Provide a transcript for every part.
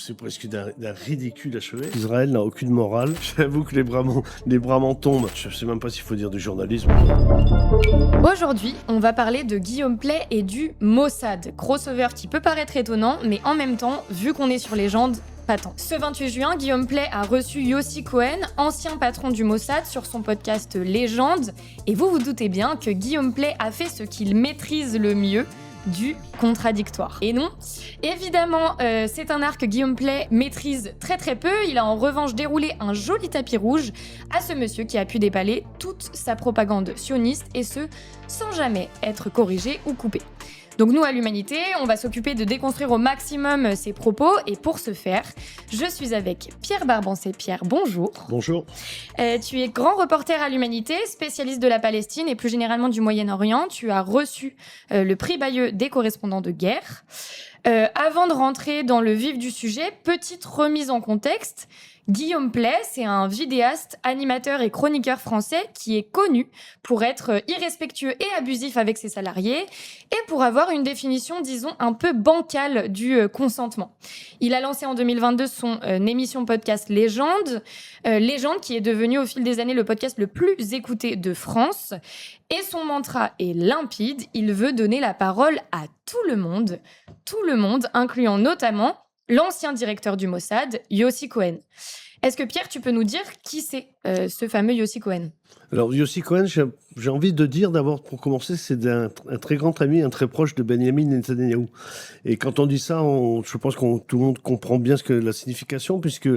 c'est presque d'un ridicule achevé. Israël n'a aucune morale. J'avoue que les bras m'en tombent. Je ne sais même pas s'il faut dire du journalisme. Aujourd'hui, on va parler de Guillaume Pley et du Mossad. Crossover qui peut paraître étonnant, mais en même temps, vu qu'on est sur Légende, pas tant. Ce 28 juin, Guillaume Pley a reçu Yossi Cohen, ancien patron du Mossad, sur son podcast Légende. Et vous doutez bien que Guillaume Pley a fait ce qu'il maîtrise le mieux, du contradictoire. Et non, évidemment, c'est un art que Guillaume Pley maîtrise très très peu. Il a en revanche déroulé un joli tapis rouge à ce monsieur qui a pu déballer toute sa propagande sioniste, et ce, sans jamais être corrigé ou coupé. Donc nous, à l'Humanité, on va s'occuper de déconstruire au maximum ses propos, et pour ce faire, je suis avec Pierre Barbancé. Pierre, bonjour. Bonjour. Tu es grand reporter à l'Humanité, spécialiste de la Palestine et plus généralement du Moyen-Orient. Tu as reçu le prix Bayeux des correspondants de guerre. Avant de rentrer dans le vif du sujet, petite remise en contexte. Guillaume Pley, c'est un vidéaste, animateur et chroniqueur français qui est connu pour être irrespectueux et abusif avec ses salariés et pour avoir une définition, disons, un peu bancale du consentement. Il a lancé en 2022 son émission podcast Légende, Légende qui est devenu au fil des années le podcast le plus écouté de France. Et son mantra est limpide, il veut donner la parole à tout le monde, incluant notamment l'ancien directeur du Mossad, Yossi Cohen. Est-ce que Pierre, tu peux nous dire qui c'est ce fameux Yossi Cohen ? Alors, Yossi Cohen, j'ai envie de dire d'abord, pour commencer, c'est un très grand ami, un très proche de Benyamin Netanyahou. Et quand on dit ça, je pense que tout le monde comprend bien la signification, puisque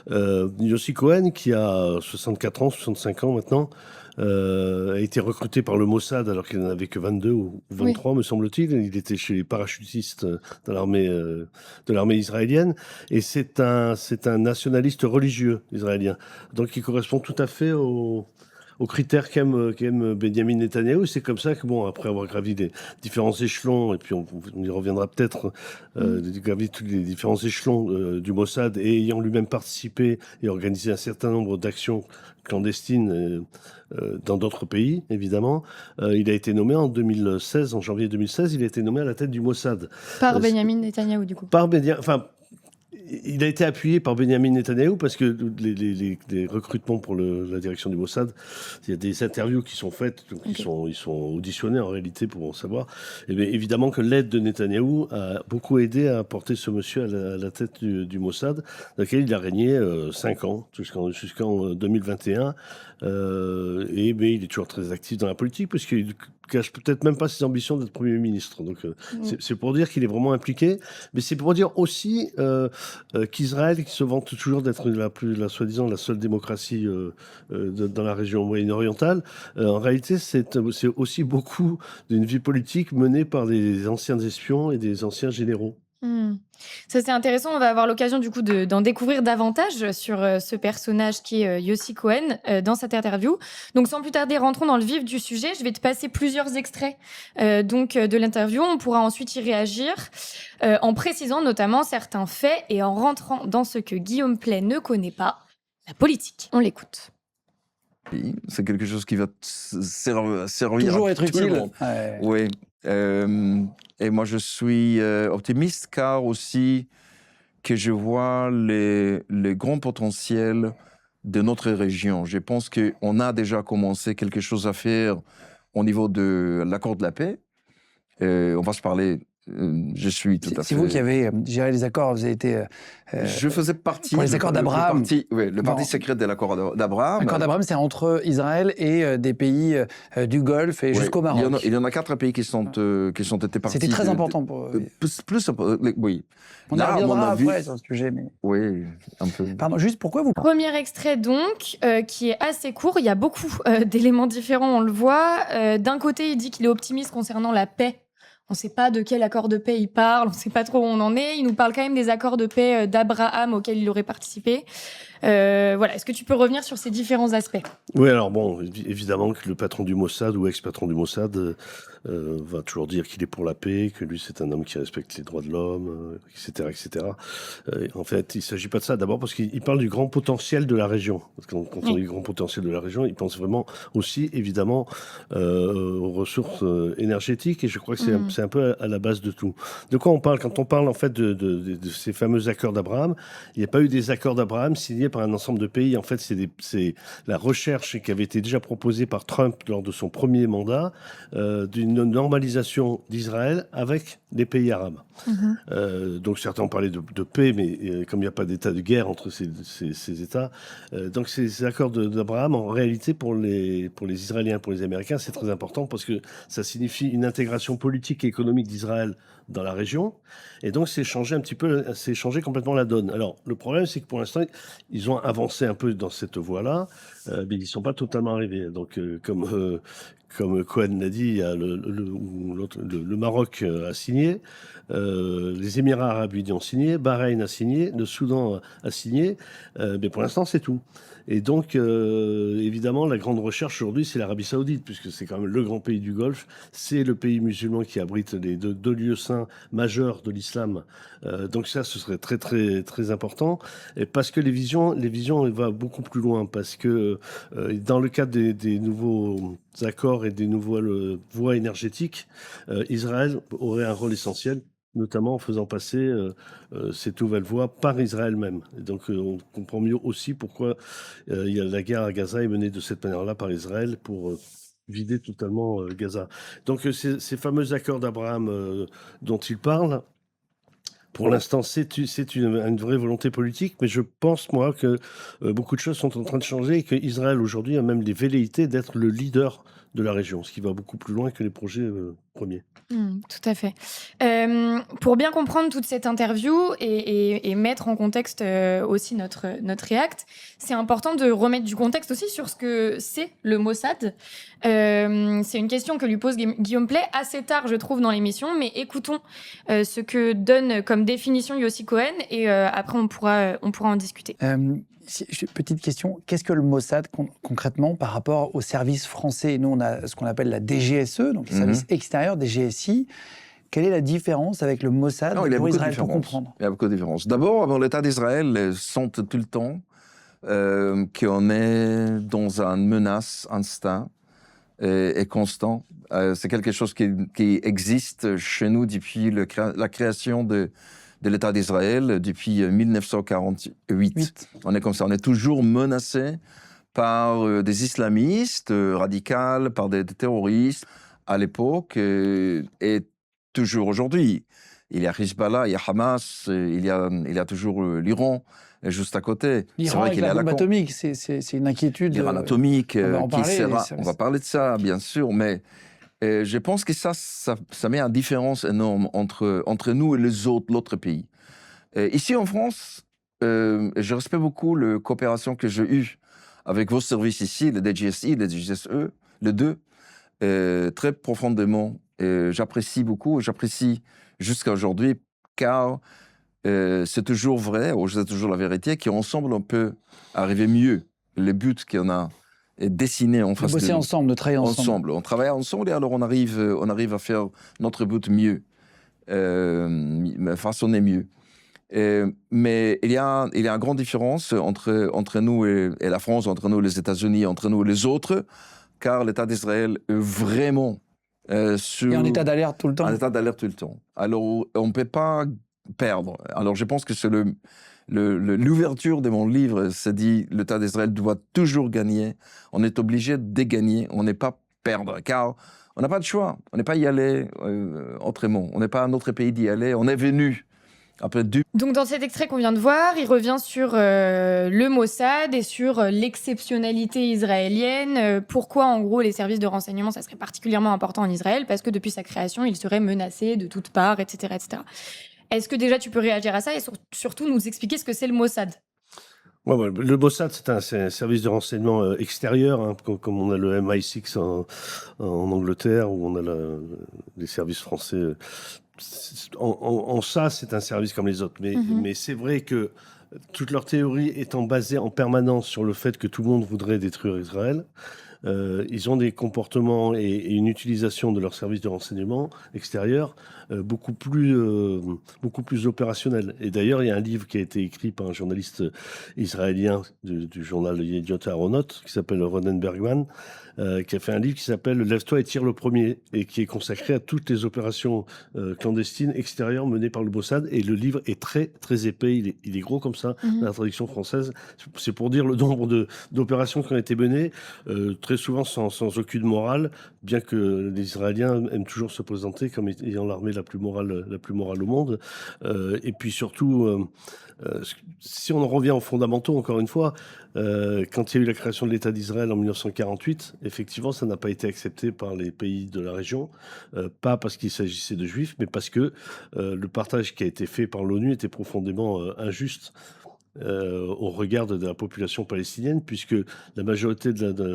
Yossi Cohen, qui a 64 ans, 65 ans maintenant, a été recruté par le Mossad alors qu'il n'en avait que 22 ou 23, oui, me semble-t-il. Il était chez les parachutistes de l'armée israélienne. Et c'est un nationaliste religieux israélien. Donc il correspond tout à fait aux critères qu'aime Benyamin Netanyahou. C'est comme ça que, après avoir gravi les différents échelons, et puis on y reviendra peut-être, gravi tous les différents échelons du Mossad, et ayant lui-même participé et organisé un certain nombre d'actions clandestines dans d'autres pays, évidemment. Il a été nommé en janvier 2016, il a été nommé à la tête du Mossad. Par Benyamin Netanyahou, du coup. Il a été appuyé par Benyamin Netanyahou parce que les recrutements pour la direction du Mossad, il y a des interviews qui sont faites, donc ils sont auditionnés en réalité pour en savoir. Et bien, évidemment que l'aide de Netanyahou a beaucoup aidé à porter ce monsieur à la tête du Mossad, dans lequel il a régné 5 ans, jusqu'en 2021. Mais il est toujours très actif dans la politique parce qu'il cache peut-être même pas ses ambitions d'être Premier ministre. Donc c'est pour dire qu'il est vraiment impliqué, mais c'est pour dire aussi qu'Israël, qui se vante toujours d'être soi-disant la seule démocratie dans la région moyen-orientale, en réalité c'est aussi beaucoup d'une vie politique menée par des anciens espions et des anciens généraux. Ça, c'est intéressant. On va avoir l'occasion du coup d'en découvrir davantage sur ce personnage qui est Yossi Cohen dans cette interview. Donc sans plus tarder, rentrons dans le vif du sujet. Je vais te passer plusieurs extraits de l'interview. On pourra ensuite y réagir en précisant notamment certains faits et en rentrant dans ce que Guillaume Pley ne connaît pas, la politique. On l'écoute. C'est quelque chose qui va servir toujours à être tout le utile. monde. Ouais. Oui. Et moi, je suis optimiste car aussi que je vois les grands potentiels de notre région. Je pense qu'on a déjà commencé quelque chose à faire au niveau de l'accord de la paix. On va se parler. Je suis tout à fait... C'est vous qui avez géré les accords, vous avez été... je faisais partie... Pour les accords d'Abraham. Le parti secret de l'accord d'Abraham. L'accord d'Abraham, c'est entre Israël et des pays du Golfe et jusqu'au Maroc. Il y en a 4 pays qui ont été partis. C'était très important pour... oui. On y reviendra après sur ce sujet. Mais... Oui, un peu. Pardon, juste pourquoi vous... Premier extrait donc, qui est assez court. Il y a beaucoup d'éléments différents, on le voit. D'un côté, il dit qu'il est optimiste concernant la paix. On ne sait pas de quel accord de paix il parle, on ne sait pas trop où on en est. Il nous parle quand même des accords de paix d'Abraham auxquels il aurait participé. Voilà, est-ce que tu peux revenir sur ces différents aspects? Oui, alors bon, évidemment que le patron du Mossad ou ex-patron du Mossad va toujours dire qu'il est pour la paix, que lui c'est un homme qui respecte les droits de l'homme, etc., etc. En fait, il ne s'agit pas de ça. D'abord parce qu'il parle du grand potentiel de la région. Parce que quand on dit grand potentiel de la région, il pense vraiment aussi, évidemment, aux ressources énergétiques. Et je crois que c'est un peu à la base de tout. De quoi on parle? Quand on parle en fait de ces fameux accords d'Abraham, il n'y a pas eu des accords d'Abraham signés par un ensemble de pays. En fait, c'est la recherche qui avait été déjà proposée par Trump lors de son premier mandat d'une normalisation d'Israël avec les pays arabes. Donc certains ont parlé de paix, mais comme il n'y a pas d'état de guerre entre ces États, donc ces accords d'Abraham, en réalité, pour les Israéliens, pour les Américains, c'est très important parce que ça signifie une intégration politique et économique d'Israël dans la région. Et donc, c'est changé complètement la donne. Alors, le problème, c'est que pour l'instant, ils ont avancé un peu dans cette voie-là, mais ils ne sont pas totalement arrivés. Donc, comme Cohen l'a dit, il y a le Maroc a signé, les Émirats arabes unis ont signé, Bahreïn a signé, le Soudan a signé, mais pour l'instant, c'est tout. Et donc, évidemment, la grande recherche aujourd'hui, c'est l'Arabie Saoudite, puisque c'est quand même le grand pays du Golfe. C'est le pays musulman qui abrite les deux lieux saints majeurs de l'islam. Donc ça, ce serait très, très, très important. Et parce que les visions, elles vont beaucoup plus loin. Parce que dans le cadre des nouveaux accords et des nouvelles voies énergétiques, Israël aurait un rôle essentiel, notamment en faisant passer cette nouvelle voie par Israël même. Et donc on comprend mieux aussi pourquoi la guerre à Gaza est menée de cette manière-là par Israël pour vider totalement Gaza. Donc ces fameux accords d'Abraham dont il parle, pour l'instant, c'est une vraie volonté politique, mais je pense, moi, que beaucoup de choses sont en train de changer et qu'Israël, aujourd'hui, a même les velléités d'être le leader de la région, ce qui va beaucoup plus loin que les projets premiers. Tout à fait. Pour bien comprendre toute cette interview et mettre en contexte aussi notre React, c'est important de remettre du contexte aussi sur ce que c'est le Mossad. C'est une question que lui pose Guillaume Pley assez tard, je trouve, dans l'émission, mais écoutons ce que donne comme définition Yossi Cohen et après on pourra en discuter. Petite question, qu'est-ce que le Mossad concrètement par rapport aux services français? Nous, on a ce qu'on appelle la DGSE, donc les services extérieurs des GSI. Quelle est la différence avec le Mossad pour Israël, pour comprendre? Il y a beaucoup de différences. D'abord, l'État d'Israël sent tout le temps qu'on est dans une menace instinct et constant. C'est quelque chose qui existe chez nous depuis la création de l'État d'Israël depuis 1948. On est comme ça, on est toujours menacé par des islamistes radicaux, par des terroristes à l'époque et toujours aujourd'hui. Il y a Hezbollah, il y a Hamas, il y a toujours l'Iran juste à côté. L'Iran avec la bombe atomique, c'est une inquiétude. L'Iran atomique, on va parler de ça, bien sûr, mais je pense que ça met une différence énorme entre nous et l'autre pays. Ici en France, je respecte beaucoup la coopération que j'ai eue avec vos services ici, le DGSI, le DGSE, les deux, très profondément. J'apprécie beaucoup, j'apprécie jusqu'à aujourd'hui, car c'est toujours vrai, ou c'est toujours la vérité, qu'ensemble on peut arriver mieux. Les buts qu'on a dessinés en face de nous. Bosser ensemble, de travailler ensemble. On travaille ensemble et alors on arrive à faire notre but mieux, façonner mieux. Mais il y a une grande différence entre nous et la France, entre nous et les États-Unis, entre nous et les autres, car l'État d'Israël est vraiment et en état d'alerte tout le temps. En état d'alerte tout le temps. Alors, on ne peut pas perdre. Alors, je pense que c'est l'ouverture de mon livre, c'est dit, l'État d'Israël doit toujours gagner. On est obligé de gagner, on n'est pas perdre, car on n'a pas de choix. On n'est pas y aller autrement. On n'est pas un autre pays d'y aller. On est venu. Donc dans cet extrait qu'on vient de voir, il revient sur le Mossad et sur l'exceptionnalité israélienne. Pourquoi en gros les services de renseignement, ça serait particulièrement important en Israël? Parce que depuis sa création, il serait menacé de toutes parts, etc., etc. Est-ce que déjà tu peux réagir à ça et surtout nous expliquer ce que c'est le Mossad? Ouais, le Mossad, c'est un service de renseignement extérieur, hein, comme on a le MI6 en Angleterre, où on a les services français en ça, c'est un service comme les autres. Mais c'est vrai que toute leur théorie étant basée en permanence sur le fait que tout le monde voudrait détruire Israël, ils ont des comportements et une utilisation de leurs services de renseignement extérieurs beaucoup plus opérationnels. Et d'ailleurs, il y a un livre qui a été écrit par un journaliste israélien du journal Yediot Aharonot, qui s'appelle Ronen Bergman, qui a fait un livre qui s'appelle Lève-toi et tire le premier, et qui est consacré à toutes les opérations clandestines extérieures menées par le Mossad. Et le livre est très, très épais, il est gros comme ça, dans la traduction française. C'est pour dire le nombre d'opérations qui ont été menées, très souvent sans aucune morale, bien que les Israéliens aiment toujours se présenter comme ayant l'armée la plus morale au monde. Et puis surtout, si on en revient aux fondamentaux, encore une fois, quand il y a eu la création de l'État d'Israël en 1948, effectivement, ça n'a pas été accepté par les pays de la région, pas parce qu'il s'agissait de juifs, mais parce que le partage qui a été fait par l'ONU était profondément injuste au regard de la population palestinienne, puisque la majorité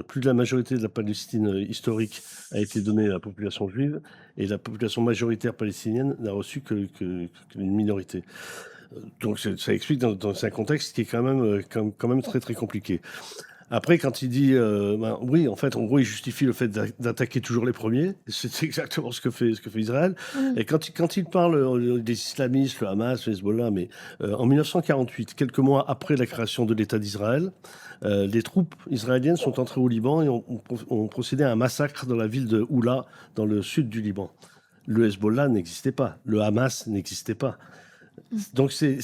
plus de la majorité de la Palestine historique a été donnée à la population juive, et la population majoritaire palestinienne n'a reçu qu'une minorité. Donc ça explique dans un contexte qui est quand même très très compliqué. Après, quand il dit, oui, en fait, en gros, il justifie le fait d'attaquer toujours les premiers. C'est exactement ce que fait Israël. Et quand il parle des islamistes, le Hamas, le Hezbollah, mais en 1948, quelques mois après la création de l'État d'Israël, les troupes israéliennes sont entrées au Liban et ont procédé à un massacre dans la ville de Oula, dans le sud du Liban. Le Hezbollah n'existait pas, le Hamas n'existait pas. Donc c'est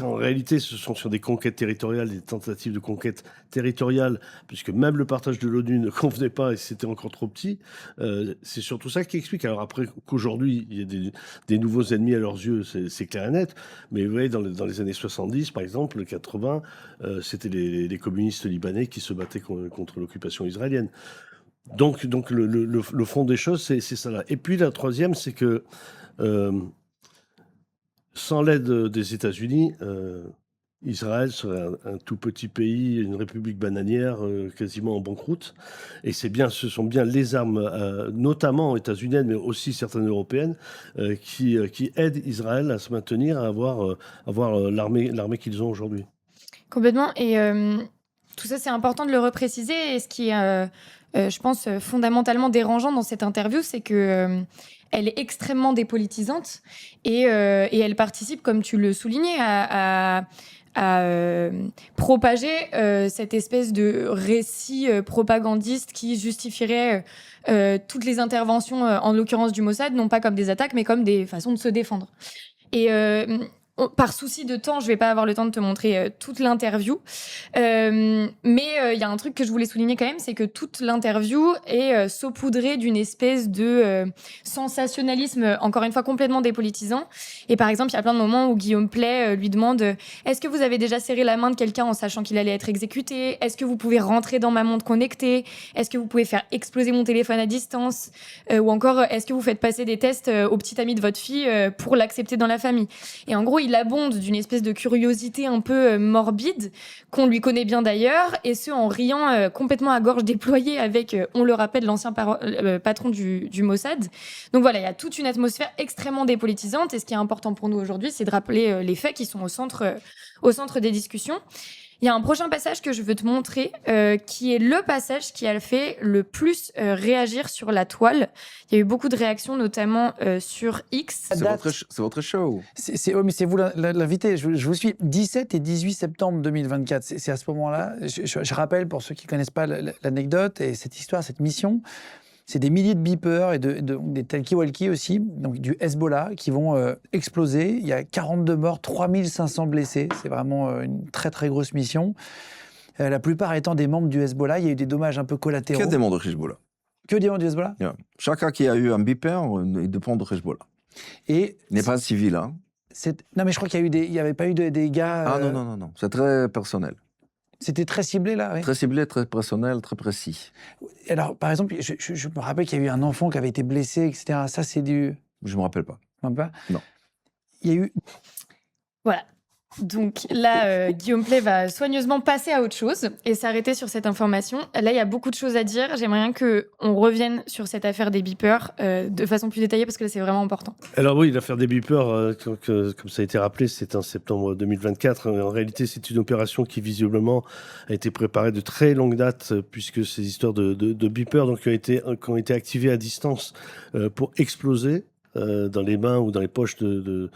en réalité, ce sont sur des conquêtes territoriales, des tentatives de conquête territoriale, puisque même le partage de l'ONU ne convenait pas et c'était encore trop petit. C'est surtout ça qui explique. Alors après, qu'aujourd'hui, il y a des nouveaux ennemis à leurs yeux, c'est clair et net. Mais vous voyez, dans les années 70, par exemple, le 80, c'était les communistes libanais qui se battaient contre l'occupation israélienne. Donc le fond des choses, c'est ça là. Et puis la troisième, c'est que sans l'aide des États-Unis, Israël serait un tout petit pays, une république bananière quasiment en banqueroute. Et ce sont bien les armes, notamment états-uniennes, mais aussi certaines européennes, qui aident Israël à se maintenir, à avoir l'armée qu'ils ont aujourd'hui. Complètement. Et tout ça, c'est important de le repréciser. Et ce qui est, je pense, fondamentalement dérangeant dans cette interview, c'est que elle est extrêmement dépolitisante et elle participe, comme tu le soulignais, à propager cette espèce de récit propagandiste qui justifierait toutes les interventions, en l'occurrence du Mossad, non pas comme des attaques, mais comme des façons de se défendre. Et par souci de temps, je vais pas avoir le temps de te montrer toute l'interview, mais il y a un truc que je voulais souligner quand même, c'est que toute l'interview est saupoudrée d'une espèce de sensationnalisme, encore une fois complètement dépolitisant. Et par exemple, il y a plein de moments où Guillaume Pley lui demande est-ce que vous avez déjà serré la main de quelqu'un en sachant qu'il allait être exécuté? Est-ce que vous pouvez rentrer dans ma montre connectée? Est-ce que vous pouvez faire exploser mon téléphone à distance? Ou encore, est-ce que vous faites passer des tests au petit ami de votre fille pour l'accepter dans la famille? Et en gros, il abonde d'une espèce de curiosité un peu morbide, qu'on lui connaît bien d'ailleurs, et ce, en riant complètement à gorge déployée avec, on le rappelle, l'ancien patron du Mossad. Donc voilà, il y a toute une atmosphère extrêmement dépolitisante, et ce qui est important pour nous aujourd'hui, c'est de rappeler les faits qui sont au centre des discussions. Il y a un prochain passage que je veux te montrer, qui est le passage qui a fait le plus réagir sur la toile. Il y a eu beaucoup de réactions, notamment sur X. C'est votre show. Mais c'est vous l'invité. Je vous suis 17 et 18 septembre 2024. C'est à ce moment-là. Je rappelle, pour ceux qui ne connaissent pas l'anecdote et cette histoire, cette mission, c'est des milliers de beepers et des talkie-walkie aussi, donc du Hezbollah, qui vont exploser. Il y a 42 morts, 3500 blessés. C'est vraiment une très très grosse mission. La plupart étant des membres du Hezbollah. Il y a eu des dommages un peu collatéraux. Que des membres de Hezbollah. Que des membres du Hezbollah. Yeah. Chacun qui a eu un beeper, il dépend de Hezbollah. Et il n'est pas civil, hein. Non, mais je crois qu'il n'y avait pas eu des gars... Ah non. C'est très personnel. C'était très ciblé, là, oui. Très ciblé, très personnel, très précis. Alors, par exemple, je me rappelle qu'il y a eu un enfant qui avait été blessé, etc. Ça, c'est du... Je ne me rappelle pas. Même pas ? Non. Il y a eu... Voilà. Donc là, Guillaume Pley va soigneusement passer à autre chose et s'arrêter sur cette information. Là, il y a beaucoup de choses à dire. J'aimerais bien qu'on revienne sur cette affaire des beepers de façon plus détaillée parce que là, c'est vraiment important. Alors oui, l'affaire des beepers, comme ça a été rappelé, c'est en septembre 2024. En réalité, c'est une opération qui visiblement a été préparée de très longue date, puisque ces histoires de beepers donc, qui ont été activées à distance pour exploser dans les mains ou dans les poches de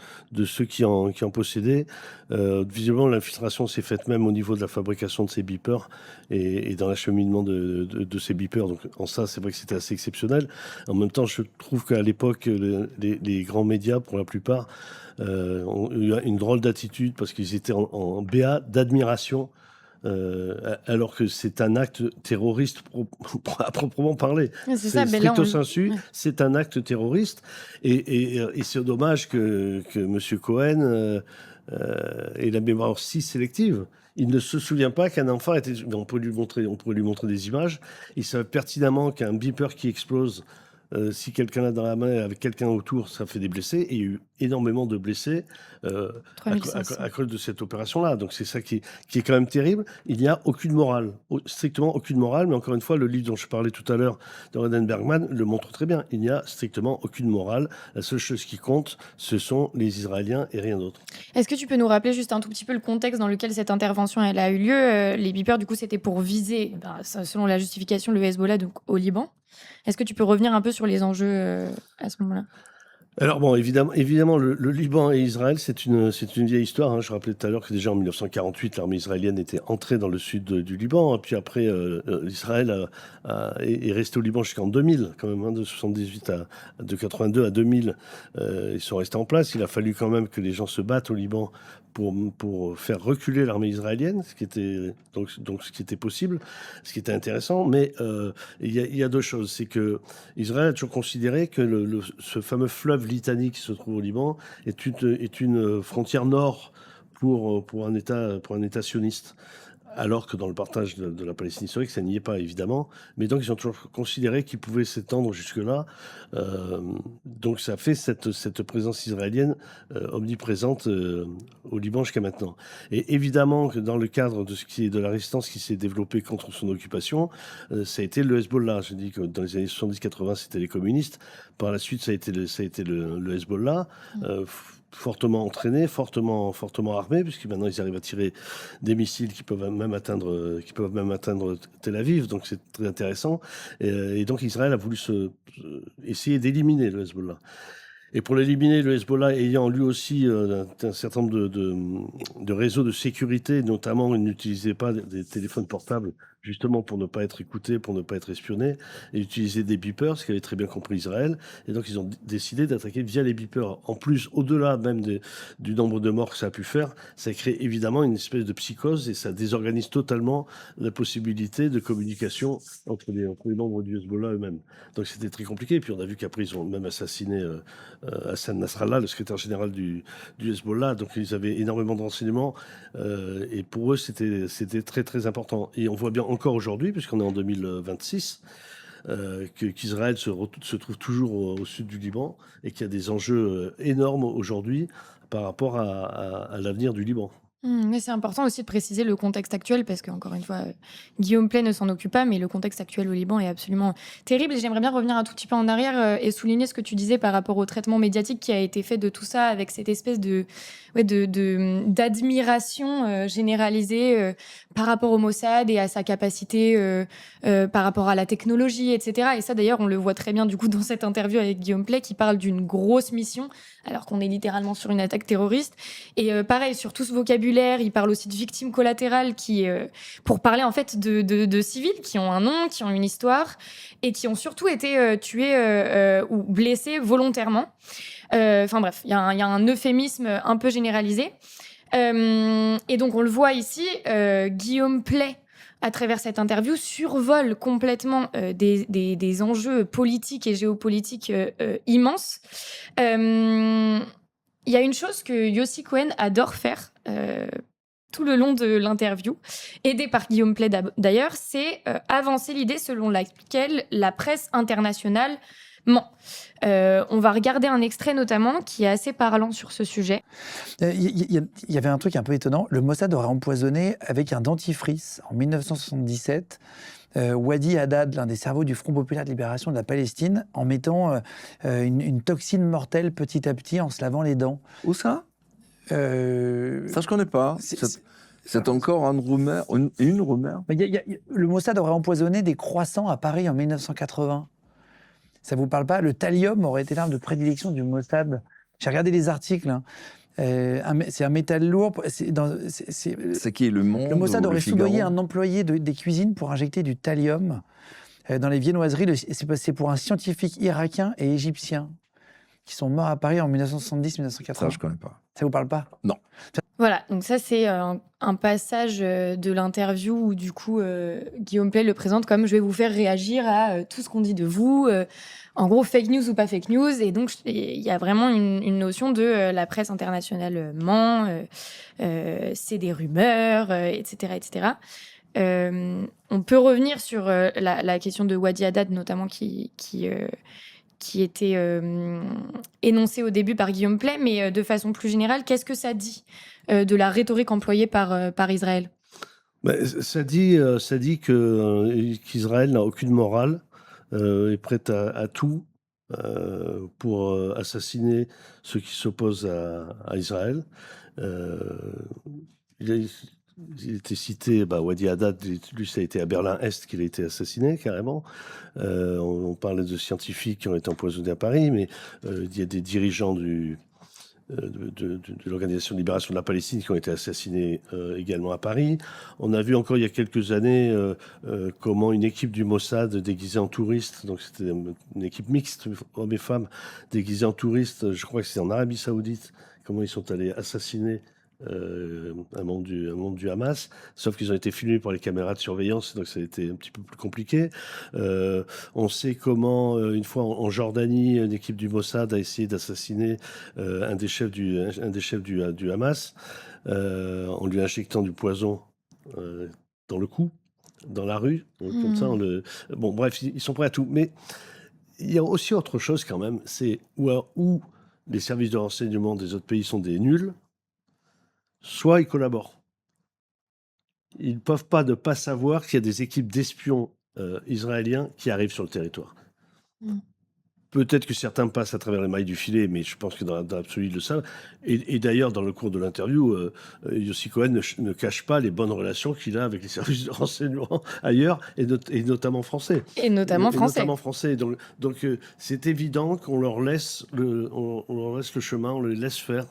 ceux qui en possédaient. Visiblement, l'infiltration s'est faite même au niveau de la fabrication de ces beepers et dans l'acheminement de ces beepers. Donc en ça, c'est vrai que c'était assez exceptionnel. En même temps, je trouve qu'à l'époque, les grands médias, pour la plupart, ont eu une drôle d'attitude parce qu'ils étaient en béat d'admiration. Alors que c'est un acte terroriste à proprement parler. C'est ça, mais stricto là, sensu, c'est un acte terroriste. Et c'est dommage que M. Cohen ait la mémoire si sélective. Il ne se souvient pas qu'un enfant était... On pourrait lui montrer des images. Il savait pertinemment qu'un beeper qui explose, si quelqu'un l'a dans la main avec quelqu'un autour, ça fait des blessés. Et il y a eu énormément de blessés à cause de cette opération-là. Donc c'est ça qui est quand même terrible. Il n'y a aucune morale, strictement aucune morale. Mais encore une fois, le livre dont je parlais tout à l'heure de Ronen Bergman le montre très bien. Il n'y a strictement aucune morale. La seule chose qui compte, ce sont les Israéliens et rien d'autre. Est-ce que tu peux nous rappeler juste un tout petit peu le contexte dans lequel cette intervention elle a eu lieu Les beepers, du coup, c'était pour viser, selon la justification, le Hezbollah donc, au Liban. Est-ce que tu peux revenir un peu sur les enjeux à ce moment-là ? Alors bon, évidemment, le Liban et Israël, c'est une vieille histoire. Hein. Je rappelais tout à l'heure que déjà en 1948, l'armée israélienne était entrée dans le sud du Liban. Et puis après, Israël est resté au Liban jusqu'en 2000, quand même, hein, de 78 de 82 à 2000. Ils sont restés en place. Il a fallu quand même que les gens se battent au Liban pour faire reculer l'armée israélienne, ce qui était possible, ce qui était intéressant. Mais il y a deux choses. C'est que Israël a toujours considéré que ce fameux fleuve Litanie qui se trouve au Liban est une frontière nord pour un État sioniste. Alors que dans le partage de la Palestine historique, ça n'y est pas, évidemment. Mais donc, ils ont toujours considéré qu'ils pouvaient s'étendre jusque-là. Donc, ça fait cette présence israélienne omniprésente au Liban jusqu'à maintenant. Et évidemment que dans le cadre de la résistance qui s'est développée contre son occupation, ça a été le Hezbollah. Je dis que dans les années 70-80, c'était les communistes. Par la suite, ça a été le Hezbollah. Fortement entraînés, fortement armés, puisque maintenant ils arrivent à tirer des missiles qui peuvent même atteindre Tel Aviv, donc c'est très intéressant. Et donc Israël a voulu essayer d'éliminer le Hezbollah. Et pour l'éliminer, le Hezbollah ayant lui aussi un certain nombre de réseaux de sécurité, notamment il n'utilisait pas des téléphones portables, justement pour ne pas être écouté, pour ne pas être espionné, et utiliser des beepers, ce qu'avait très bien compris Israël. Et donc ils ont décidé d'attaquer via les beepers. En plus, au-delà même du nombre de morts que ça a pu faire, ça crée évidemment une espèce de psychose et ça désorganise totalement la possibilité de communication entre les membres du Hezbollah eux-mêmes. Donc c'était très compliqué. Et puis on a vu qu'après ils ont même assassiné Hassan Nasrallah, le secrétaire général du Hezbollah. Donc ils avaient énormément de renseignements et pour eux c'était très très important. Et on voit bien encore aujourd'hui, puisqu'on est en 2026, qu'Israël se trouve toujours au sud du Liban et qu'il y a des enjeux énormes aujourd'hui par rapport à l'avenir du Liban. Mais c'est important aussi de préciser le contexte actuel parce qu'encore une fois, Guillaume Pley ne s'en occupe pas, mais le contexte actuel au Liban est absolument terrible. Et j'aimerais bien revenir un tout petit peu en arrière et souligner ce que tu disais par rapport au traitement médiatique qui a été fait de tout ça avec cette espèce d'admiration généralisée par rapport au Mossad et à sa capacité par rapport à la technologie, etc. Et ça, d'ailleurs, on le voit très bien du coup dans cette interview avec Guillaume Pley qui parle d'une grosse mission alors qu'on est littéralement sur une attaque terroriste. Et pareil, sur tout ce vocabulaire, il parle aussi de victimes collatérales pour parler en fait de civils qui ont un nom, qui ont une histoire et qui ont surtout été tués ou blessés volontairement. Enfin bref, il y a un euphémisme un peu généralisé. Et donc on le voit ici, Guillaume Pley, à travers cette interview, survole complètement des enjeux politiques et géopolitiques immenses. Il y a une chose que Yossi Cohen adore faire tout le long de l'interview, aidé par Guillaume Pley d'ailleurs, c'est avancer l'idée selon laquelle la presse internationale On va regarder un extrait notamment qui est assez parlant sur ce sujet. Il y avait un truc un peu étonnant. Le Mossad aurait empoisonné avec un dentifrice en 1977 Wadi Haddad, l'un des cerveaux du Front populaire de libération de la Palestine, en mettant une toxine mortelle petit à petit en se lavant les dents. Où ça? Euh, Ça, je connais pas. C'est encore une rumeur. Une rumeur. Le Mossad aurait empoisonné des croissants à Paris en 1980. Ça vous parle pas? Le thallium aurait été l'arme de prédilection du Mossad. J'ai regardé les articles. Hein. C'est un métal lourd. C'est qui, Le Monde Le Mossad ou aurait Le Figaro? soudoyé un employé des cuisines pour injecter du thallium dans les viennoiseries. C'est pour un scientifique irakien et égyptien qui sont morts à Paris en 1970-1980. Ça, je connais pas. Ça vous parle pas? Non. Voilà, donc ça c'est un passage de l'interview où du coup Guillaume Pley le présente comme je vais vous faire réagir à tout ce qu'on dit de vous, en gros fake news ou pas fake news, et donc il y a vraiment une notion de la presse internationale ment, c'est des rumeurs, etc. etc. On peut revenir sur la question de Wadi Haddad notamment qui était énoncée au début par Guillaume Pley, mais de façon plus générale, qu'est-ce que ça dit de la rhétorique employée par Israël? Ça dit qu'Israël n'a aucune morale, est prête à tout pour assassiner ceux qui s'opposent à Israël. Il était cité, Wadi Haddad, lui, ça a été à Berlin-Est qu'il a été assassiné, carrément. On parlait de scientifiques qui ont été empoisonnés à Paris, mais il y a des dirigeants de l'Organisation de libération de la Palestine qui ont été assassinés également à Paris. On a vu encore il y a quelques années comment une équipe du Mossad déguisée en touriste, donc c'était une équipe mixte, hommes et femmes, déguisés en touristes, je crois que c'est en Arabie Saoudite, comment ils sont allés assassiner un membre du Hamas, sauf qu'ils ont été filmés par les caméras de surveillance, donc ça a été un petit peu plus compliqué. On sait comment, une fois en Jordanie, une équipe du Mossad a essayé d'assassiner un des chefs du Hamas en lui injectant du poison dans le cou, dans la rue, comme ça. Bon, bref, ils sont prêts à tout. Mais il y a aussi autre chose quand même, c'est où les services de renseignement des autres pays sont des nuls, soit ils collaborent. Ils ne peuvent pas ne pas savoir qu'il y a des équipes d'espions israéliens qui arrivent sur le territoire. Peut-être que certains passent à travers les mailles du filet, mais je pense que dans l'absolu, ils le savent. Et d'ailleurs, dans le cours de l'interview, Yossi Cohen ne cache pas les bonnes relations qu'il a avec les services de renseignement ailleurs, et notamment français. Et notamment français. Donc c'est évident qu'on leur laisse on leur laisse le chemin, on les laisse faire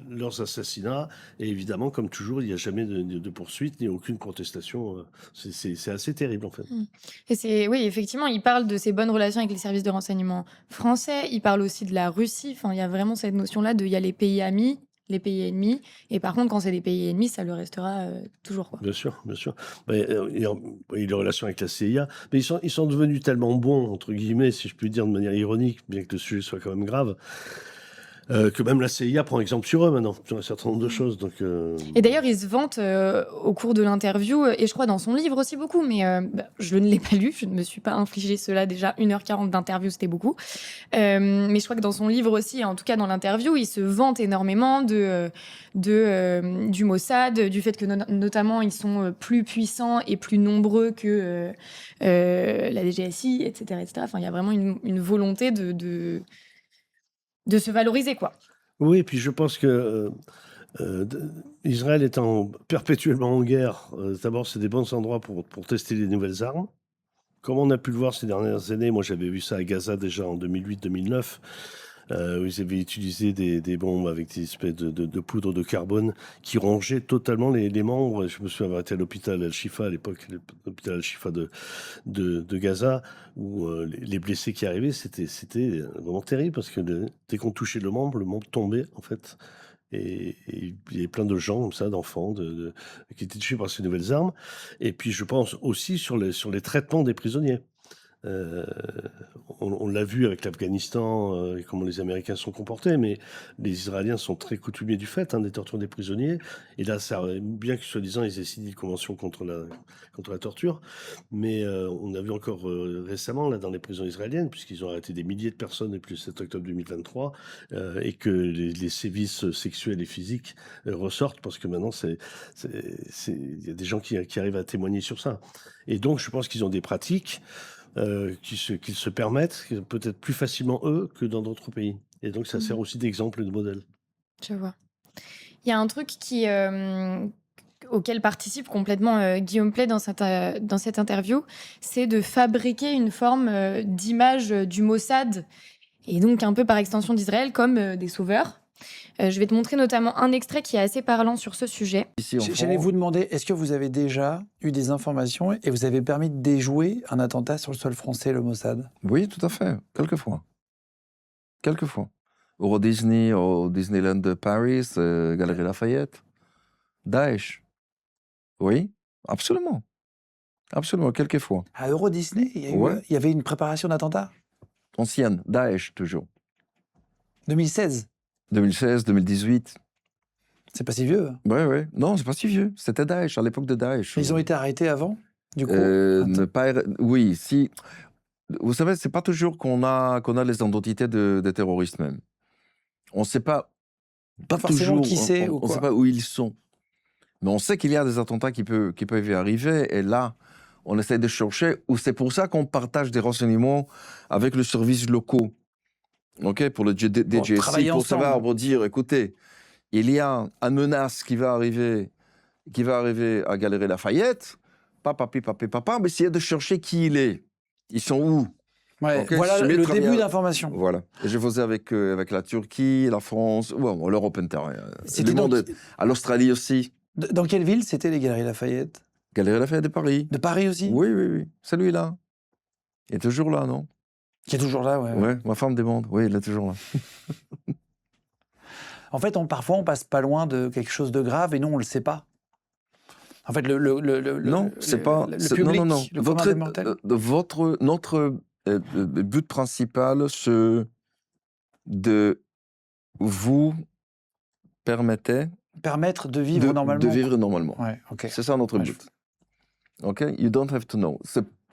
leurs assassinats. Et évidemment, comme toujours, il n'y a jamais de poursuite ni aucune protestation. C'est assez terrible, en fait. Et oui, effectivement, il parle de ses bonnes relations avec les services de renseignement français. Il parle aussi de la Russie. Enfin, il y a vraiment cette notion-là il y a les pays amis, les pays ennemis. Et par contre, quand c'est des pays ennemis, ça le restera toujours, quoi. Bien sûr, bien sûr. Il y a les relations avec la CIA, mais ils sont devenus tellement bons, entre guillemets, si je puis dire de manière ironique, bien que le sujet soit quand même grave, que même la CIA prend exemple sur eux maintenant, sur un certain nombre de choses. Donc, Et d'ailleurs, il se vante au cours de l'interview, et je crois dans son livre aussi beaucoup, mais je ne l'ai pas lu, je ne me suis pas infligé cela déjà, 1h40 d'interview, c'était beaucoup. Mais je crois que dans son livre aussi, en tout cas dans l'interview, il se vante énormément du Mossad, du fait que notamment ils sont plus puissants et plus nombreux que la DGSI, etc., etc. Enfin, il y a vraiment une volonté de se valoriser, quoi. oui, et puis je pense que Israël étant perpétuellement en guerre, d'abord c'est des bons endroits pour tester les nouvelles armes. Comme on a pu le voir ces dernières années, moi j'avais vu ça à Gaza déjà en 2008-2009, où ils avaient utilisé des bombes avec des espèces de poudre de carbone qui rongeaient totalement les membres. Je me souviens avoir été à l'hôpital Al-Shifa à l'époque, l'hôpital Al-Shifa de Gaza, où les blessés qui arrivaient, c'était vraiment terrible parce que dès qu'on touchait le membre tombait en fait. Et il y avait plein de gens comme ça, d'enfants, qui étaient tués par ces nouvelles armes. Et puis je pense aussi sur les traitements des prisonniers. Euh, on l'a vu avec l'Afghanistan et comment les Américains sont comportés, mais les Israéliens sont très coutumiers du fait des tortures des prisonniers. Et là, ça, bien que soi-disant ils aient signé une convention contre la torture, mais on a vu encore récemment là dans les prisons israéliennes, puisqu'ils ont arrêté des milliers de personnes depuis le 7 octobre 2023, et que les sévices sexuels et physiques ressortent, parce que maintenant il y a des gens qui arrivent à témoigner sur ça. Et donc, je pense qu'ils ont des pratiques qu'ils se permettent, peut-être plus facilement eux que dans d'autres pays. Et donc, ça sert aussi d'exemple et de modèle. Je vois. Il y a un truc auquel participe complètement Guillaume Pley dans cette interview, c'est de fabriquer une forme d'image du Mossad, et donc un peu par extension d'Israël, comme des sauveurs. Je vais te montrer notamment un extrait qui est assez parlant sur ce sujet. J'allais vous demander, est-ce que vous avez déjà eu des informations et vous avez permis de déjouer un attentat sur le sol français, le Mossad? Oui, tout à fait. Quelquefois. Euro Disney, au Disneyland de Paris, Galerie Lafayette. Daesh. Oui, absolument. Absolument, quelquefois. À Euro Disney, il y avait une préparation d'attentat? Ancienne, Daesh toujours. 2016? 2016, 2018. C'est pas si vieux. Oui. Non, c'est pas si vieux. C'était Daesh, à l'époque de Daesh. Ils ont été arrêtés avant, du coup? Oui, si. Vous savez, c'est pas toujours qu'on a les identités des terroristes même. On ne sait pas forcément toujours qui c'est ou on quoi. sait pas où ils sont. Mais on sait qu'il y a des attentats qui peuvent y arriver. Et là, on essaie de chercher. Ou c'est pour ça qu'on partage des renseignements avec les services locaux. OK, pour le DGSI, pour savoir, pour dire, écoutez, il y a une menace qui va arriver à Galerie Lafayette. Papa, mais essayez de chercher qui il est. Ils sont où? Ouais, okay, voilà le début d'information. Voilà. Et je faisais avec la Turquie, la France, l'Europe intérieure. C'était à l'Australie aussi. Dans quelle ville c'était les Galeries Lafayette? Galerie Lafayette de Paris. De Paris aussi? Oui. Celui-là. Il est toujours là, non? Qui est toujours là, ouais. Ouais, ma femme demande. Oui, il est toujours là. En fait, parfois, on passe pas loin de quelque chose de grave et nous, on le sait pas. En fait, non, c'est pas. Le public, non. le commun des mortels. Notre but principal, c'est de vous permettre de vivre normalement. De vivre normalement. Ouais, okay. C'est ça notre but. OK? You don't have to know.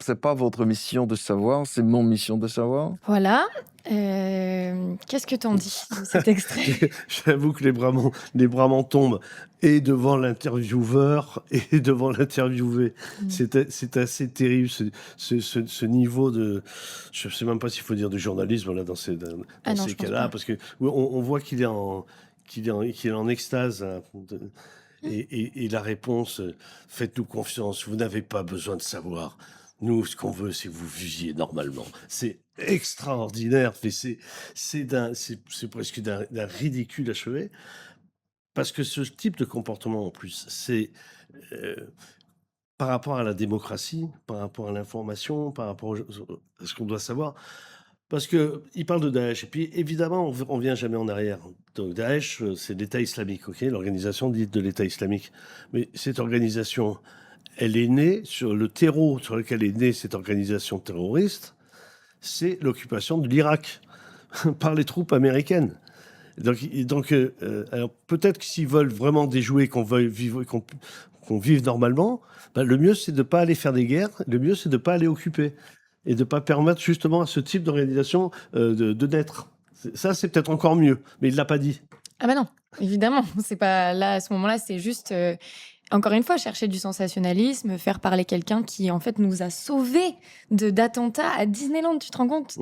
C'est pas votre mission de savoir, c'est mon mission de savoir. Voilà. Qu'est-ce que t'en dis de cet extrait? J'avoue que les bras m'en tombent, et devant l'intervieweur et devant l'interviewé. C'est assez terrible ce niveau de... Je ne sais même pas s'il faut dire du journalisme là, dans ces cas-là, parce qu'on voit qu'il est en extase. Et la réponse, faites-nous confiance, vous n'avez pas besoin de savoir. Nous, ce qu'on veut, c'est que vous viviez normalement. C'est extraordinaire, mais c'est presque d'un ridicule achevé. Parce que ce type de comportement, en plus, c'est par rapport à la démocratie, par rapport à l'information, par rapport à ce qu'on doit savoir. Parce qu'il parle de Daesh, et puis évidemment, on ne vient jamais en arrière. Donc Daesh, c'est l'État islamique, okay, l'organisation dite de l'État islamique. Mais cette organisation, elle est née sur le terreau sur lequel est née cette organisation terroriste, c'est l'occupation de l'Irak par les troupes américaines. Donc alors peut-être que s'ils veulent vraiment déjouer, qu'on vive normalement, le mieux c'est de ne pas aller faire des guerres, le mieux c'est de ne pas aller occuper. Et de ne pas permettre justement à ce type d'organisation de naître. Ça, c'est peut-être encore mieux, mais il ne l'a pas dit. Ah bah non, évidemment. C'est pas là, à ce moment-là, c'est juste, encore une fois, chercher du sensationnalisme, faire parler quelqu'un qui, en fait, nous a sauvés d'attentats à Disneyland, tu te rends compte?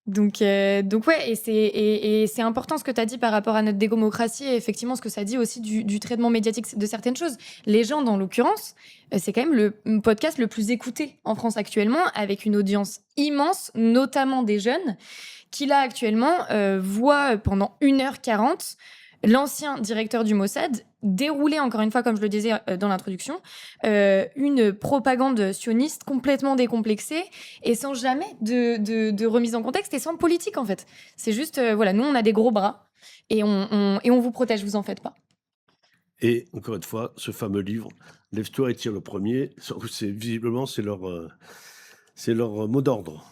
Donc ouais, et c'est important ce que tu as dit par rapport à notre démocratie, et effectivement ce que ça dit aussi du traitement médiatique de certaines choses. Les gens, dans l'occurrence, c'est quand même le podcast le plus écouté en France actuellement, avec une audience immense, notamment des jeunes, qui là actuellement voient pendant 1h40 l'ancien directeur du Mossad dérouler, encore une fois, comme je le disais dans l'introduction, une propagande sioniste complètement décomplexée et sans jamais de remise en contexte et sans politique, en fait. C'est juste, voilà, nous, on a des gros bras et on vous protège, vous en faites pas. Et encore une fois, ce fameux livre, Lève-toi et tire le premier, visiblement, c'est C'est leur mot d'ordre.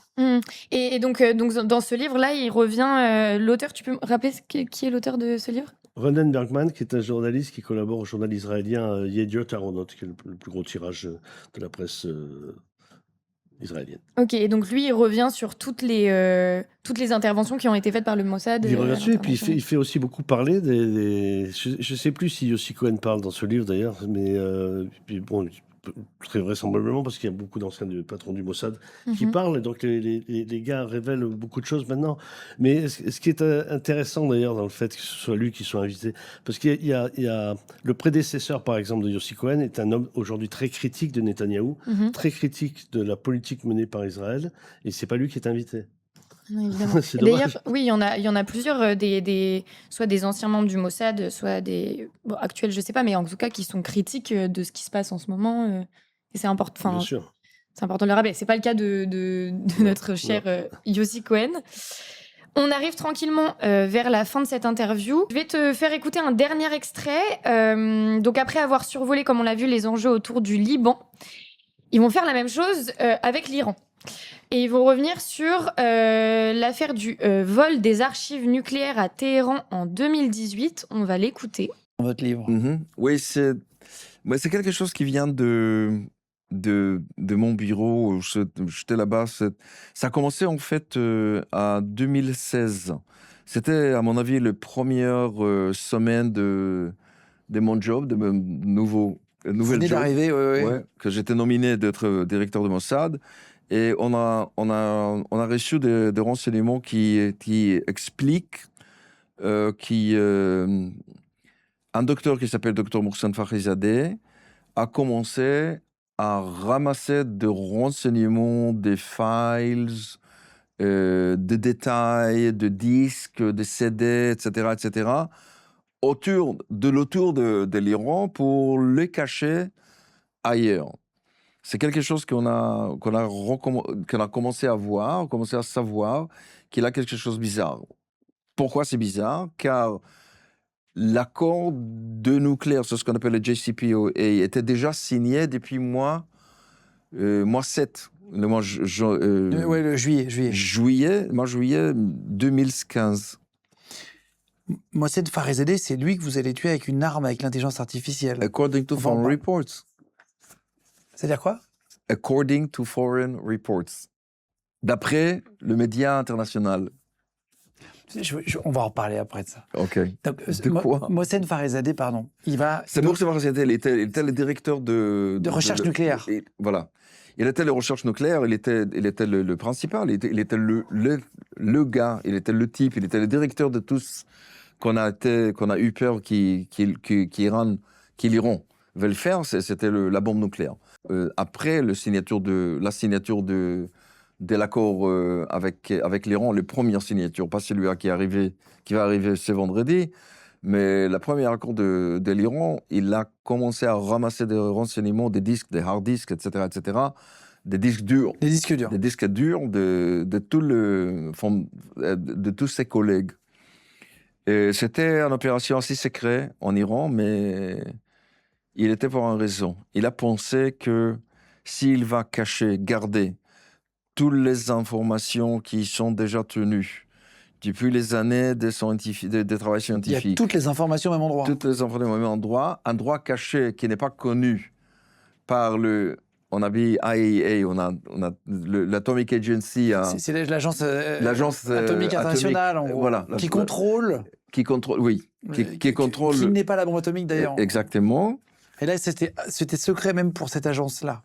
Et donc, dans ce livre-là, il revient. L'auteur, tu peux me rappeler qui est l'auteur de ce livre? Ronen Bergman, qui est un journaliste qui collabore au journal israélien Yediot Aharonot, qui est le plus gros tirage de la presse israélienne. Ok, et donc lui, il revient sur toutes les interventions qui ont été faites par le Mossad. Il revient dessus, et puis il fait aussi beaucoup parler je ne sais plus si Yossi Cohen parle dans ce livre d'ailleurs, mais puis bon, très vraisemblablement parce qu'il y a beaucoup d'anciens patrons du Mossad qui parlent, et donc les gars révèlent beaucoup de choses maintenant. Mais ce qui est intéressant d'ailleurs dans le fait que ce soit lui qui soit invité, parce qu'il y a le prédécesseur par exemple de Yossi Cohen est un homme aujourd'hui très critique de Netanyahou, très critique de la politique menée par Israël, et c'est pas lui qui est invité. Non, évidemment. C'est dommage. D'ailleurs, oui, il y en a plusieurs, soit des anciens membres du Mossad, soit des actuels, je sais pas, mais en tout cas qui sont critiques de ce qui se passe en ce moment. Et c'est important. Bien sûr. C'est important de le rappeler. C'est pas le cas de notre cher Yossi Cohen. On arrive tranquillement vers la fin de cette interview. Je vais te faire écouter un dernier extrait. Donc après avoir survolé, comme on l'a vu, les enjeux autour du Liban, ils vont faire la même chose avec l'Iran. Et ils vont revenir sur l'affaire du vol des archives nucléaires à Téhéran en 2018. On va l'écouter. Dans votre livre. Oui, c'est quelque chose qui vient de mon bureau. J'étais là-bas. Ça a commencé en fait en 2016. C'était, à mon avis, le premier semaine de mon job, de mon nouvel job. D'arriver, Ouais, que j'étais nominé d'être directeur de Mossad. Et on a reçu des renseignements qui expliquent un docteur qui s'appelle Dr Mohsen Fakhrizadeh a commencé à ramasser des renseignements, des files, des détails, de disques, de CD, etc., autour de l'Iran pour les cacher ailleurs. C'est quelque chose qu'on a commencé à voir, commencé à savoir qu'il a quelque chose de bizarre. Pourquoi c'est bizarre? Car l'accord de nucléaire, c'est ce qu'on appelle le JCPOA, était déjà signé depuis mois 7. Le juillet 2015. Mohsen Fakhrizadeh, c'est lui que vous allez tuer avec une arme avec l'intelligence artificielle. According to foreign reports. C'est-à-dire quoi? According to foreign reports. D'après le média international. On va en reparler après de ça. Ok. Donc, de quoi? Mohsen Fakhrizadeh, pardon. C'est Mohsen Fakhrizadeh, il était le directeur de recherche nucléaire. Voilà. Il était le recherche nucléaire, il était le principal, il était le gars, il était le type, il était le directeur de tous qu'on a eu peur qu'l'Iran veut faire, c'était la bombe nucléaire. Après la signature de l'accord avec l'Iran, la première signature, pas celui qui va arriver ce vendredi, mais la première accord de l'Iran, il a commencé à ramasser des renseignements, des disques, des hard disks, etc., des disques durs. Des disques durs. Des disques durs de tous ses collègues. Et c'était une opération assez secrète en Iran, mais il était pour une raison. Il a pensé que s'il va garder toutes les informations qui sont déjà tenues depuis les années de travail scientifique. Il y a toutes les informations au même endroit. Toutes les informations au même endroit. Un droit caché qui n'est pas connu par on a dit IAEA, on a l'Atomic Agency. C'est l'agence atomique internationale, en gros, voilà, qui contrôle. Qui contrôle, oui. Qui contrôle. Qui n'est pas la bombe atomique d'ailleurs. Exactement. Et là, c'était secret même pour cette agence-là.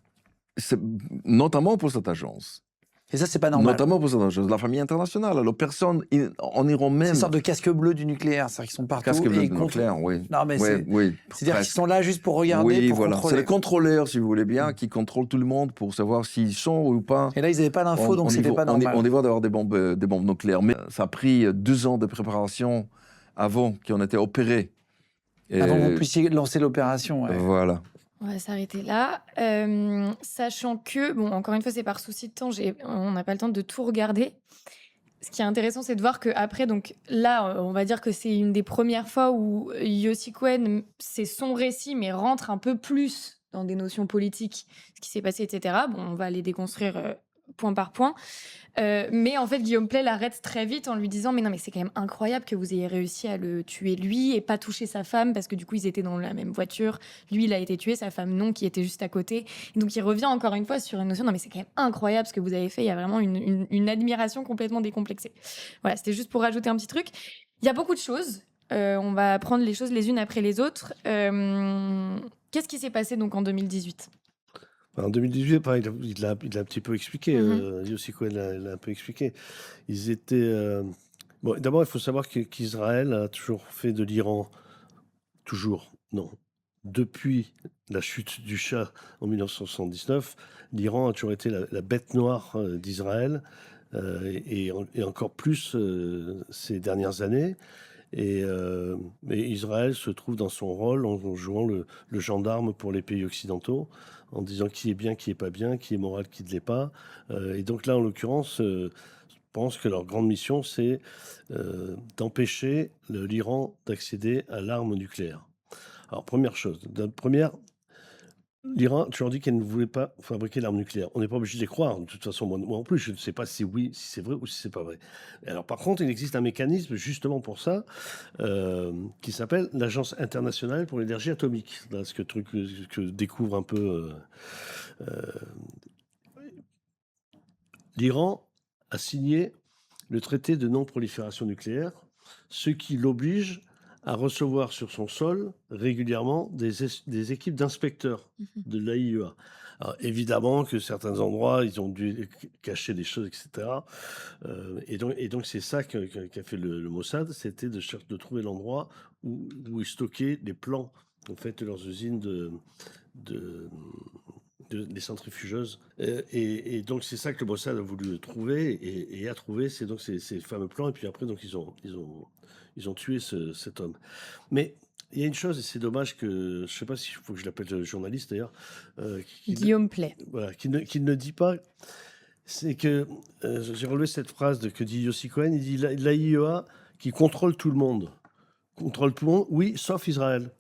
Notamment pour cette agence. Et ça, c'est pas normal. Notamment pour la famille internationale. Alors, personne en Iran même. C'est une sorte de casque bleu du nucléaire, c'est-à-dire qu'ils sont partout. Casque bleu du nucléaire, oui. Non, mais oui, c'est-à-dire qu'ils sont là juste pour regarder, oui, pour voilà. contrôler. C'est les contrôleurs, si vous voulez bien, qui contrôlent tout le monde pour savoir s'ils sont ou pas. Et là, ils n'avaient pas d'infos, donc c'était pas normal. On y voit d'avoir des bombes nucléaires. Mais ça a pris 2 ans de préparation avant qu'on ait été opérés. Avant que vous puissiez lancer l'opération. Ouais. Voilà. On va s'arrêter là. Sachant que, bon, encore une fois, c'est par souci de temps, on n'a pas le temps de tout regarder. Ce qui est intéressant, c'est de voir qu'après, donc là, on va dire que c'est une des premières fois où Yossi Cohen, c'est son récit, mais rentre un peu plus dans des notions politiques, ce qui s'est passé, etc. Bon, on va les déconstruire point par point. Mais en fait, Guillaume Pley l'arrête très vite en lui disant: mais non, mais c'est quand même incroyable que vous ayez réussi à le tuer lui et pas toucher sa femme, parce que du coup, ils étaient dans la même voiture. Lui, il a été tué, sa femme non, qui était juste à côté. Et donc, il revient encore une fois sur une notion: non, mais c'est quand même incroyable ce que vous avez fait. Il y a vraiment une admiration complètement décomplexée. Voilà, c'était juste pour rajouter un petit truc. Il y a beaucoup de choses. On va prendre les choses les unes après les autres. Qu'est-ce qui s'est passé donc en 2018? En 2018, pareil, il l'a un petit peu expliqué, Yossi Cohen l'a un peu expliqué. Ils étaient. Bon, d'abord, il faut savoir qu'Israël a toujours fait de l'Iran, toujours, non. Depuis la chute du Shah en 1979, l'Iran a toujours été la bête noire d'Israël, et encore plus ces dernières années. Et Israël se trouve dans son rôle en jouant le gendarme pour les pays occidentaux, en disant qui est bien, qui est pas bien, qui est moral, qui ne l'est pas. Et donc là, en l'occurrence, je pense que leur grande mission, c'est d'empêcher l'Iran d'accéder à l'arme nucléaire. Alors, première chose, l'Iran, tu leur dis qu'elle ne voulait pas fabriquer l'arme nucléaire. On n'est pas obligé de les croire. De toute façon, moi non plus, je ne sais pas si oui, si c'est vrai ou si c'est pas vrai. Alors, par contre, il existe un mécanisme justement pour ça, qui s'appelle l'Agence internationale pour l'énergie atomique. Là, ce que découvre un peu l'Iran a signé le traité de non-prolifération nucléaire, ce qui l'oblige à recevoir sur son sol régulièrement des équipes d'inspecteurs de l'AIEA. Alors, évidemment que certains endroits, ils ont dû cacher des choses, etc. Et donc c'est ça qu'a fait le Mossad, c'était de trouver l'endroit où ils stockaient les plans, en fait, de leurs usines des centrifugeuses. Et donc c'est ça que le Mossad a voulu trouver et a trouvé, c'est donc ces fameux plans. Et puis après, donc ils ont tué cet homme. Mais il y a une chose, et c'est dommage que, je sais pas s'il faut que je l'appelle journaliste d'ailleurs, Guillaume Pley. voilà, qui ne dit pas, c'est que, j'ai relevé cette phrase que dit Yossi Cohen, il dit l'AIEA qui contrôle tout le monde. Contrôle tout le monde, oui, sauf Israël.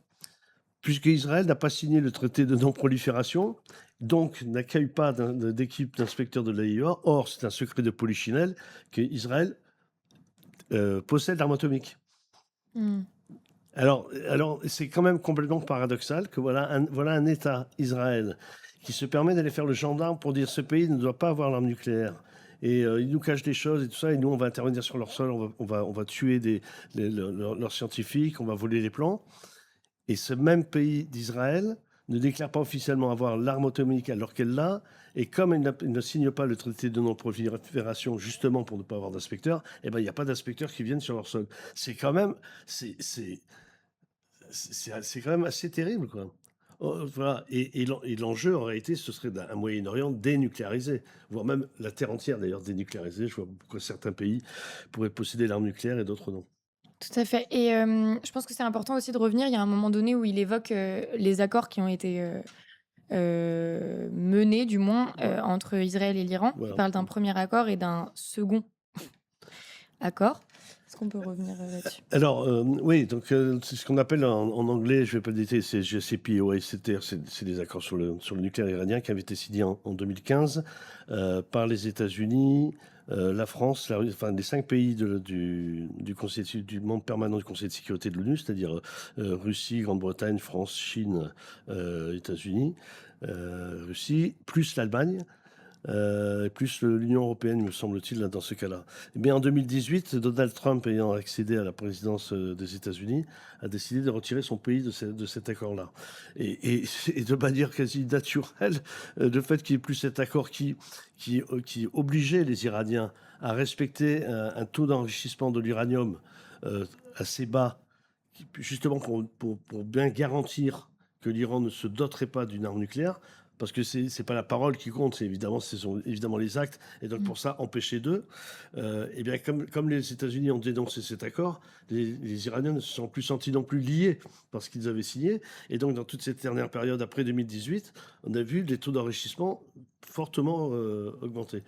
Puisque Israël n'a pas signé le traité de non-prolifération, donc n'accueille pas d'équipe d'inspecteurs de l'AIEA. Or, c'est un secret de polichinelle qu'Israël possède l'arme atomique. Alors, c'est quand même complètement paradoxal que voilà un État, Israël, qui se permet d'aller faire le gendarme pour dire ce pays ne doit pas avoir l'arme nucléaire. Et ils nous cachent des choses et tout ça, et nous on va intervenir sur leur sol, on va tuer leurs scientifiques, on va voler les plans. Et ce même pays d'Israël ne déclare pas officiellement avoir l'arme atomique alors qu'elle l'a. Et comme elle ne signe pas le traité de non-prolifération, justement pour ne pas avoir d'inspecteurs, eh ben, il n'y a pas d'inspecteurs qui viennent sur leur sol. C'est quand même, c'est quand même assez terrible, quoi. Oh, voilà. Et l'enjeu, en réalité, ce serait un Moyen-Orient dénucléarisé, voire même la Terre entière, d'ailleurs, dénucléarisée. Je vois pourquoi certains pays pourraient posséder l'arme nucléaire et d'autres non. Tout à fait. Et je pense que c'est important aussi de revenir. Il y a un moment donné où il évoque les accords qui ont été menés, du moins, entre Israël et l'Iran. Voilà. Il parle d'un premier accord et d'un second accord. Est-ce qu'on peut revenir là-dessus? Alors, oui, donc c'est ce qu'on appelle en anglais, je ne vais pas le détailler, c'est JCPOA, c'est des accords sur le nucléaire iranien qui avaient été signés en 2015 par les États-Unis, la France, enfin les 5 pays du membre permanent du Conseil de sécurité de l'ONU, c'est-à-dire Russie, Grande-Bretagne, France, Chine, États-Unis, Russie, plus l'Allemagne. Plus l'Union européenne, me semble-t-il, dans ce cas-là. Eh bien, en 2018, Donald Trump, ayant accédé à la présidence des États-Unis, a décidé de retirer son pays de cet accord-là. Et de manière quasi naturelle, le fait qu'il n'y ait plus cet accord qui obligeait les Iraniens à respecter un taux d'enrichissement de l'uranium assez bas, justement pour bien garantir que l'Iran ne se doterait pas d'une arme nucléaire, parce que c'est pas la parole qui compte, ce sont évidemment les actes. Et donc pour ça, empêcher d'eux, et bien comme les États-Unis ont dénoncé cet accord, les Iraniens ne se sont plus sentis non plus liés parce qu'ils avaient signé. Et donc dans toute cette dernière période après 2018, on a vu les taux d'enrichissement fortement augmenter.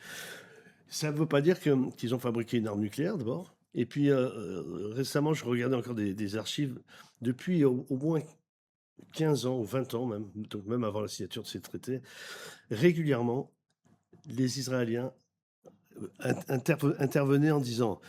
Ça ne veut pas dire qu'ils ont fabriqué une arme nucléaire d'abord. Et puis récemment, je regardais encore des archives depuis au moins 15 ans ou 20 ans même, donc même avant la signature de ces traités, régulièrement, les Israéliens intervenaient en disant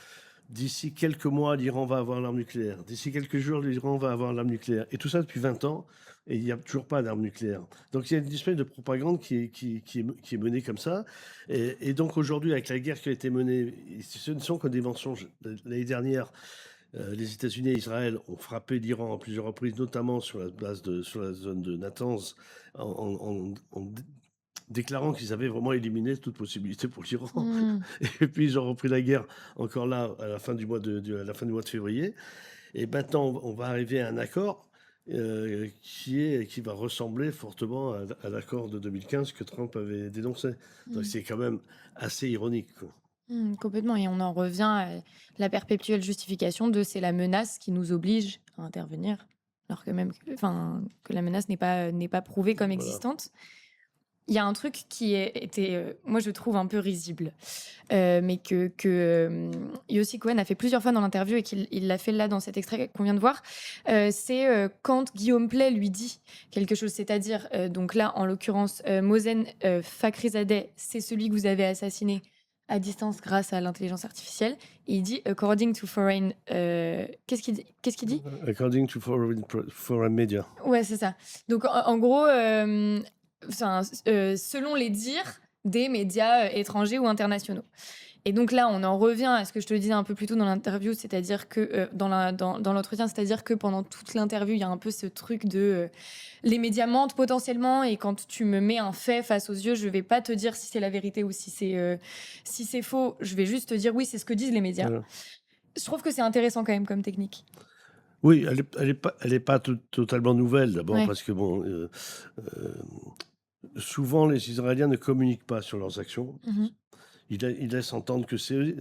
d'ici quelques mois, l'Iran va avoir l'arme nucléaire. D'ici quelques jours, l'Iran va avoir l'arme nucléaire. Et tout ça depuis 20 ans, et il n'y a toujours pas d'arme nucléaire. Donc il y a une espèce de propagande qui est menée comme ça. Et donc aujourd'hui, avec la guerre qui a été menée, ce ne sont que des mensonges. L'année dernière, les États-Unis et Israël ont frappé l'Iran à plusieurs reprises, notamment sur la zone de Natanz, en déclarant qu'ils avaient vraiment éliminé toute possibilité pour l'Iran. Et puis ils ont repris la guerre encore là à la fin du mois de février. Et maintenant, on va arriver à un accord qui va ressembler fortement à l'accord de 2015 que Trump avait dénoncé. Donc c'est quand même assez ironique, quoi. Complètement. Et on en revient à la perpétuelle justification de c'est la menace qui nous oblige à intervenir, alors que même que la menace n'est pas prouvée comme Voilà. existante. Il y a un truc qui était, moi je trouve un peu risible, mais que Yossi Cohen a fait plusieurs fois dans l'interview et qu'il l'a fait là dans cet extrait qu'on vient de voir, c'est quand Guillaume Pley lui dit quelque chose, c'est-à-dire, donc là en l'occurrence, Mohsen Fakhrizadeh, c'est celui que vous avez assassiné à distance grâce à l'intelligence artificielle. Et il dit, according to foreign... Qu'est-ce qu'il dit According to foreign media. Ouais, c'est ça. Donc, en gros, selon les dires des médias étrangers ou internationaux. Et donc là, on en revient à ce que je te disais un peu plus tôt dans l'interview, c'est-à-dire que dans l'entretien, c'est-à-dire que pendant toute l'interview, il y a un peu ce truc de les médias mentent potentiellement, et quand tu me mets un fait face aux yeux, je vais pas te dire si c'est la vérité ou si c'est faux. Je vais juste te dire oui, c'est ce que disent les médias. Voilà. Je trouve que c'est intéressant quand même comme technique. Oui, elle est pas totalement nouvelle, d'abord, Ouais. parce que souvent les Israéliens ne communiquent pas sur leurs actions. Ils laissent entendre que c'est eux.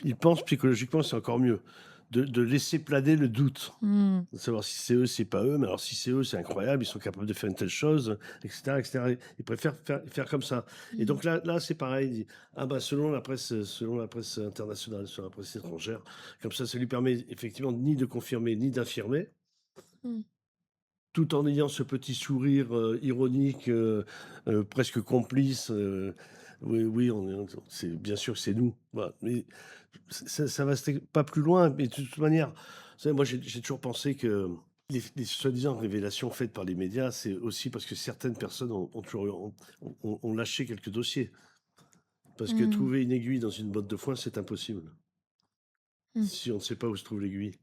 Ils pensent psychologiquement, c'est encore mieux, de laisser planer le doute, de savoir si c'est eux, c'est pas eux. Mais alors si c'est eux, c'est incroyable, ils sont capables de faire une telle chose, etc., etc. Ils préfèrent faire comme ça. Et donc là, c'est pareil. Il dit, selon la presse internationale, selon la presse étrangère, comme ça lui permet effectivement ni de confirmer ni d'affirmer, tout en ayant ce petit sourire ironique, presque complice. Oui, bien sûr que c'est nous. Voilà. Mais ça va pas plus loin. Mais de toute manière, vous savez, moi, j'ai toujours pensé que les soi-disant révélations faites par les médias, c'est aussi parce que certaines personnes ont lâché quelques dossiers. Parce que trouver une aiguille dans une botte de foin, c'est impossible. Si on ne sait pas où se trouve l'aiguille.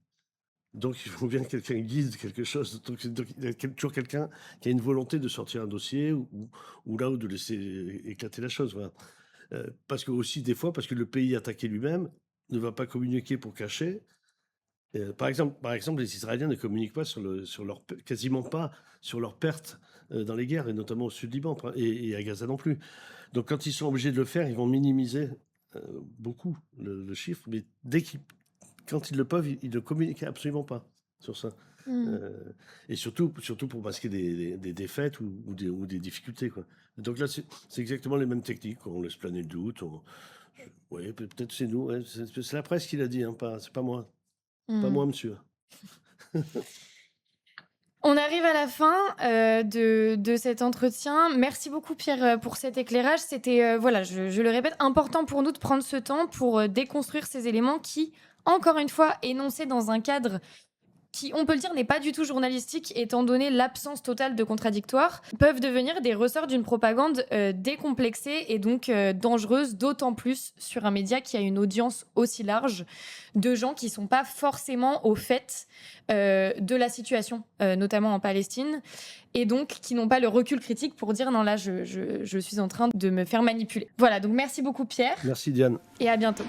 Donc, il faut bien que quelqu'un guide quelque chose. Donc, il y a toujours quelqu'un qui a une volonté de sortir un dossier ou là, ou de laisser éclater la chose. Voilà. Parce que aussi, des fois, parce que le pays attaqué lui-même ne va pas communiquer pour cacher. Par exemple, les Israéliens ne communiquent pas quasiment pas sur leurs pertes dans les guerres, et notamment au Sud-Liban et à Gaza non plus. Donc, quand ils sont obligés de le faire, ils vont minimiser beaucoup le chiffre, mais quand ils le peuvent, ils ne communiquent absolument pas sur ça. Et surtout pour masquer des défaites ou des difficultés, quoi. Donc là, c'est exactement les mêmes techniques. On laisse planer le doute. Oui, peut-être c'est nous. Ouais, c'est la presse qui l'a dit, hein, c'est pas moi. Pas moi, monsieur. On arrive à la fin de cet entretien. Merci beaucoup, Pierre, pour cet éclairage. C'était, voilà, je le répète, important pour nous de prendre ce temps pour déconstruire ces éléments qui, encore une fois, énoncés dans un cadre qui, on peut le dire, n'est pas du tout journalistique, étant donné l'absence totale de contradictoire, peuvent devenir des ressorts d'une propagande décomplexée et donc dangereuse, d'autant plus sur un média qui a une audience aussi large de gens qui ne sont pas forcément au fait de la situation, notamment en Palestine, et donc qui n'ont pas le recul critique pour dire non, là, je suis en train de me faire manipuler. Voilà, donc merci beaucoup, Pierre. Merci, Diane. Et à bientôt.